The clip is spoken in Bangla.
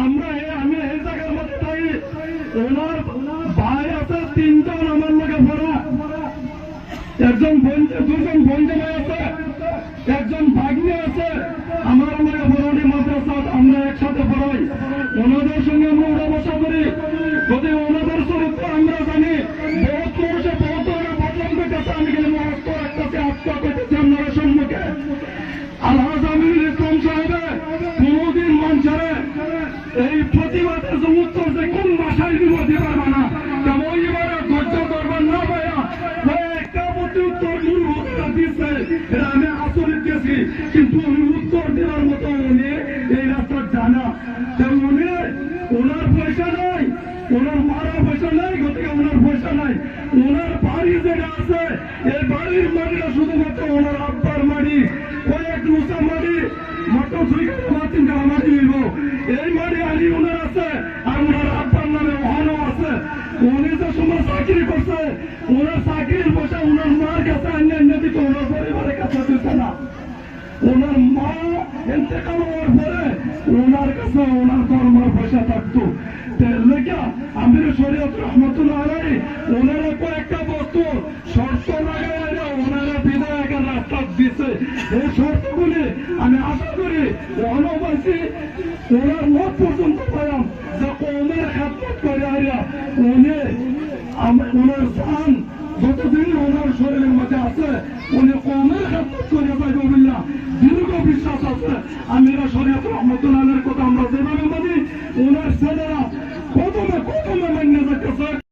আমরা আমি এই জায়গার মধ্যে থাকি। ওনার ভাই আছে তিনজন আমার লোকে পড়া, একজন দুজন বন্ধু ভাই আছে, একজন ভাগ্নে আছে আমার লোকে পড়ানি মাদ্রাসা আমরা একসাথে পড়াই। ওনাদের সঙ্গে আমরা উঠা বসা করি। যদি ওনাদের চরিত্র আমরা জানি, বহুত মানুষে বহুত ধরনের বদনাম করতেছে। আমি কিন্তু মহত্ব রাখতেছি, আত্মা করতেছি আপনারা সম্মুখে। আলহাজ আমিনুল ইসলাম সাহেবে কোনদিন মানুষের এই প্রতিবাদের যে উত্তর যে কোন ভাষায় দিব দিবার মানা কেমন এবারে ধৈর্য করবার না পাইয়া একটা প্রতি উত্তর মূলভূতটা দিচ্ছে। এটা আমি আচরিত গেছি, কিন্তু উনি উত্তর দেওয়ার মতো উনি এই রাস্তা জানা। উনি ওনার পয়সা নাই, ওনার মারা পয়সা নাই, গতিকে ওনার পয়সা নাই। ওনার বাড়ি যেটা আছে এই বাড়ির মাটিটা শুধুমাত্র ওনার আব্বার মাটি, কয়েক উঁচা মাটি মাত্র 2 কাঠা 3 কাঠা মাটি হইব। এই মাটি আনি ওনার আছে, আর ওনার আব্বার নামে ওহানো আছে। উনি যে সময় চাকরি করছে ওনার চাকরির পয়সা ওনার মার কাছে আনিয়ে দিত, ওনার পরিবারের কাছে দিতে না। ওনার মা ইন্তেকাল হওয়ার পরে ওনার কাছে ওনার কর্মের পয়সা থাকতো। আমির শরীয়ত রহমতুল্লাহ আলাইহি ওনারা কয়েকটা বস্তু শর্ত লাগাইয়া ওনারা বিধায়কের রাস্তা দিচ্ছে। এই শর্তগুলি আমি আশা করি অনবাসী ওনার মত পর্যন্ত পাইলাম যে কৌমের খেদমত করে আইয়া উনি ওনার স্থান যতদিন ওনার শরীরের মধ্যে আছে উনি কৌমের খেদমত করে যাইব বললাম দীর্ঘ বিশ্বাস আছে। আমিরা শরীয়ত রহমতুল্লাহ আলাইহির কথা আমরা যেভাবে মানি